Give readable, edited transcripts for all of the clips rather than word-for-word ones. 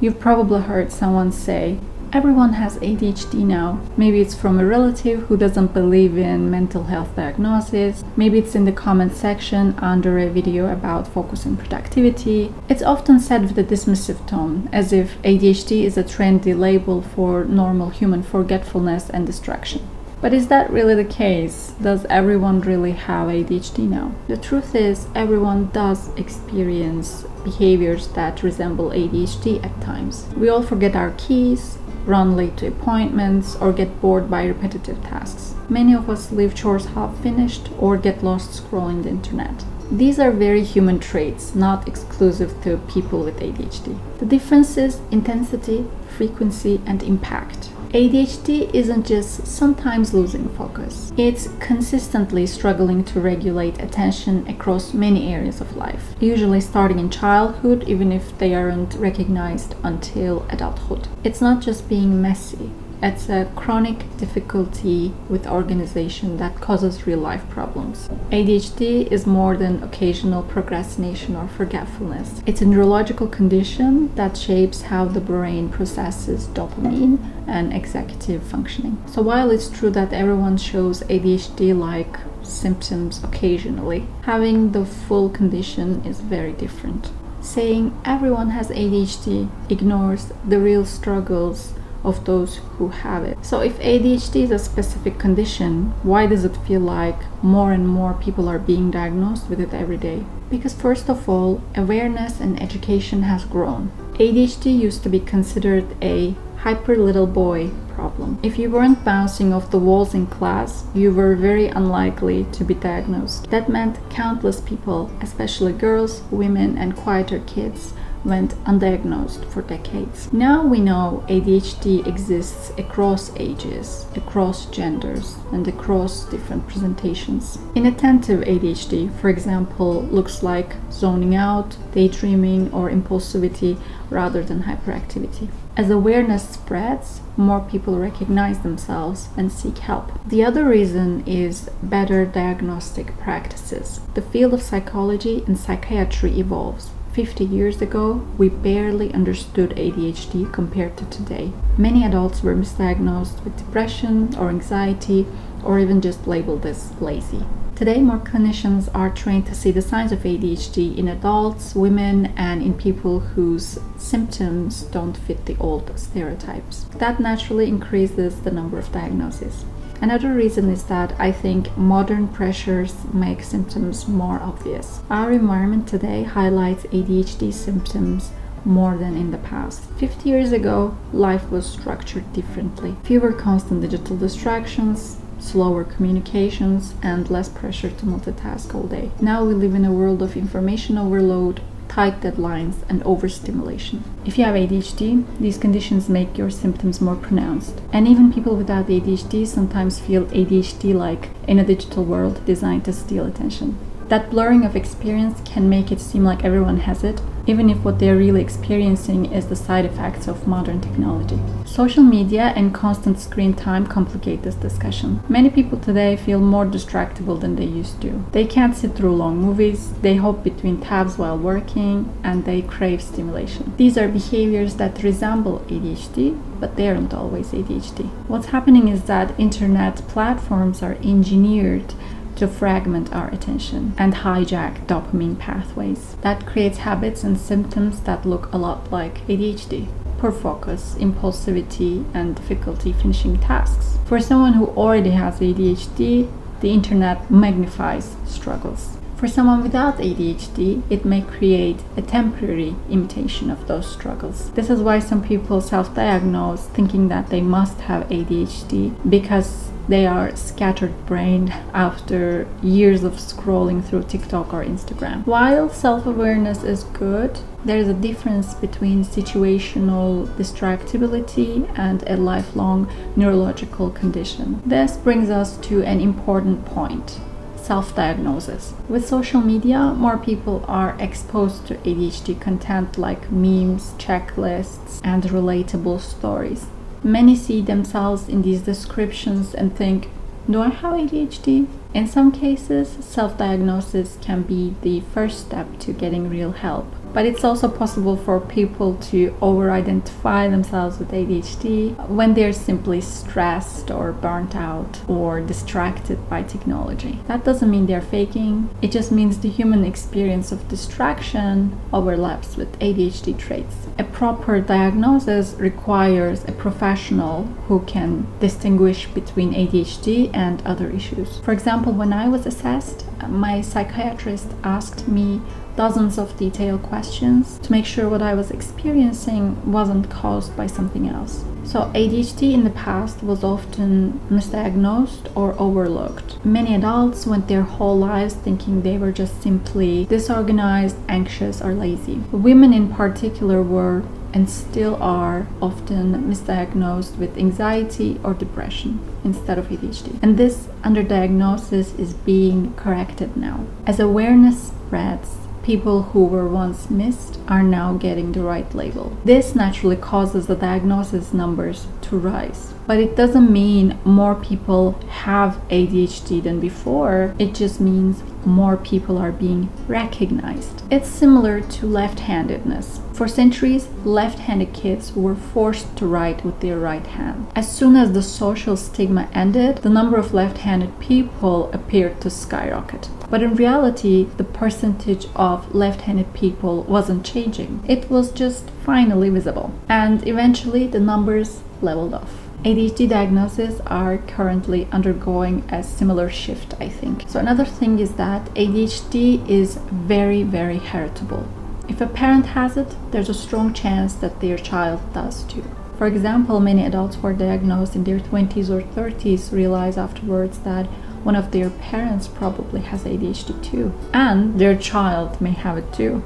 You've probably heard someone say, everyone has ADHD now. Maybe it's from a relative who doesn't believe in mental health diagnosis. Maybe it's in the comment section under a video about focus and productivity. It's often said with a dismissive tone, as if ADHD is a trendy label for normal human forgetfulness and distraction. But is that really the case? Does everyone really have ADHD now? The truth is, everyone does experience behaviors that resemble ADHD at times. We all forget our keys, run late to appointments, or get bored by repetitive tasks. Many of us leave chores half finished or get lost scrolling the internet. These are very human traits, not exclusive to people with ADHD. The difference is intensity, frequency, and impact. ADHD isn't just sometimes losing focus. It's consistently struggling to regulate attention across many areas of life, usually starting in childhood, even if they aren't recognized until adulthood. It's not just being messy. It's a chronic difficulty with organization that causes real-life problems. ADHD is more than occasional procrastination or forgetfulness. It's a neurological condition that shapes how the brain processes dopamine and executive functioning. So while it's true that everyone shows ADHD-like symptoms occasionally, having the full condition is very different. Saying everyone has ADHD ignores the real struggles of those who have it. So if ADHD is a specific condition, why does it feel like more and more people are being diagnosed with it every day? Because first of all, awareness and education has grown. ADHD used to be considered a hyper little boy problem. If you weren't bouncing off the walls in class, you were very unlikely to be diagnosed. That meant countless people, especially girls, women, and quieter kids, went undiagnosed for decades. Now we know ADHD exists across ages, across genders, and across different presentations. Inattentive ADHD, for example, looks like zoning out, daydreaming, or impulsivity rather than hyperactivity. As awareness spreads, more people recognize themselves and seek help. The other reason is better diagnostic practices. The field of psychology and psychiatry evolves. 50 years ago, we barely understood ADHD compared to today. Many adults were misdiagnosed with depression or anxiety, or even just labeled as lazy. Today, more clinicians are trained to see the signs of ADHD in adults, women, and in people whose symptoms don't fit the old stereotypes. That naturally increases the number of diagnoses. Another reason is that I think modern pressures make symptoms more obvious. Our environment today highlights ADHD symptoms more than in the past. 50 years ago, life was structured differently. Fewer constant digital distractions, slower communications, and less pressure to multitask all day. Now we live in a world of information overload, tight deadlines, and overstimulation. If you have ADHD, these conditions make your symptoms more pronounced. And even people without ADHD sometimes feel ADHD-like in a digital world designed to steal attention. That blurring of experience can make it seem like everyone has it, even if what they're really experiencing is the side effects of modern technology. Social media and constant screen time complicate this discussion. Many people today feel more distractible than they used to. They can't sit through long movies, they hop between tabs while working, and they crave stimulation. These are behaviors that resemble ADHD, but they aren't always ADHD. What's happening is that internet platforms are engineered to fragment our attention and hijack dopamine pathways. That creates habits and symptoms that look a lot like ADHD. Poor focus, impulsivity, and difficulty finishing tasks. For someone who already has ADHD, the internet magnifies struggles. For someone without ADHD, it may create a temporary imitation of those struggles. This is why some people self-diagnose thinking that they must have ADHD because they are scattered-brained after years of scrolling through TikTok or Instagram. While self-awareness is good, there is a difference between situational distractibility and a lifelong neurological condition. This brings us to an important point: self-diagnosis. With social media, more people are exposed to ADHD content like memes, checklists, and relatable stories. Many see themselves in these descriptions and think, do I have ADHD? In some cases, self-diagnosis can be the first step to getting real help. But it's also possible for people to over-identify themselves with ADHD when they're simply stressed or burnt out or distracted by technology. That doesn't mean they're faking. It just means the human experience of distraction overlaps with ADHD traits. A proper diagnosis requires a professional who can distinguish between ADHD and other issues. For example, when I was assessed, my psychiatrist asked me dozens of detailed questions to make sure what I was experiencing wasn't caused by something else. So ADHD in the past was often misdiagnosed or overlooked. Many adults went their whole lives thinking they were just simply disorganized, anxious, or lazy. Women in particular were and still are often misdiagnosed with anxiety or depression instead of ADHD. And this underdiagnosis is being corrected now. As awareness spreads, people who were once missed are now getting the right label. This naturally causes the diagnosis numbers to rise. But it doesn't mean more people have ADHD than before. It just means more people are being recognized. It's similar to left-handedness. For centuries, left-handed kids were forced to write with their right hand. As soon as the social stigma ended, the number of left-handed people appeared to skyrocket. But in reality, the percentage of left-handed people wasn't changing. It was just finally visible. And eventually, the numbers leveled off. ADHD diagnoses are currently undergoing a similar shift, I think. So another thing is that ADHD is very, very heritable. If a parent has it, there's a strong chance that their child does too. For example, many adults who are diagnosed in their 20s or 30s realize afterwards that one of their parents probably has ADHD too, and their child may have it too.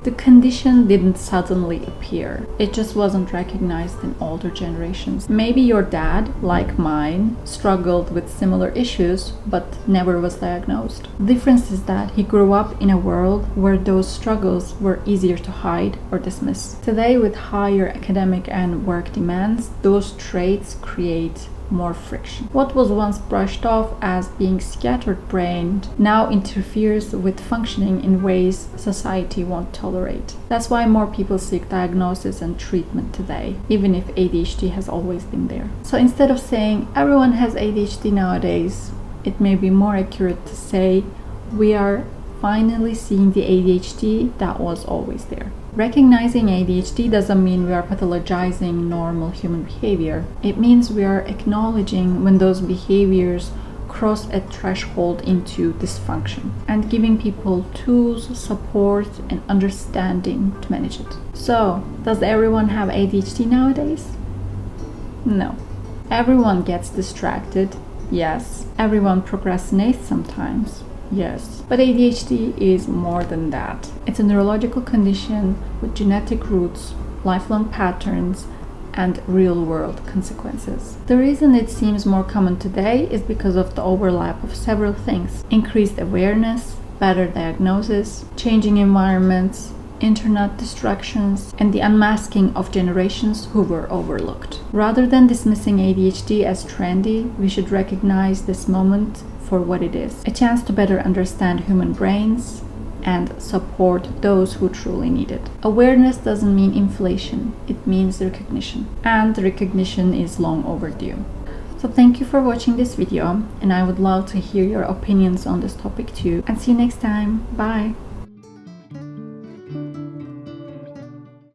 The condition didn't suddenly appear. It just wasn't recognized in older generations. Maybe your dad, like mine, struggled with similar issues but never was diagnosed. The difference is that he grew up in a world where those struggles were easier to hide or dismiss. Today, with higher academic and work demands, those traits create more friction. What was once brushed off as being scattered-brained now interferes with functioning in ways society won't tolerate. That's why more people seek diagnosis and treatment today, even if ADHD has always been there. So instead of saying everyone has ADHD nowadays, it may be more accurate to say we are finally seeing the ADHD that was always there. Recognizing ADHD doesn't mean we are pathologizing normal human behavior. It means we are acknowledging when those behaviors cross a threshold into dysfunction and giving people tools, support, and understanding to manage it. So, does everyone have ADHD nowadays? No. Everyone gets distracted, yes. Everyone procrastinates sometimes. Yes, but ADHD is more than that. It's a neurological condition with genetic roots, lifelong patterns, and real-world consequences. The reason it seems more common today is because of the overlap of several things: increased awareness, better diagnosis, changing environments, internet distractions, and the unmasking of generations who were overlooked. Rather than dismissing ADHD as trendy, we should recognize this moment for what it is: a chance to better understand human brains and support those who truly need it. Awareness doesn't mean inflation, it means recognition. And recognition is long overdue. So thank you for watching this video, and I would love to hear your opinions on this topic too. And see you next time. Bye!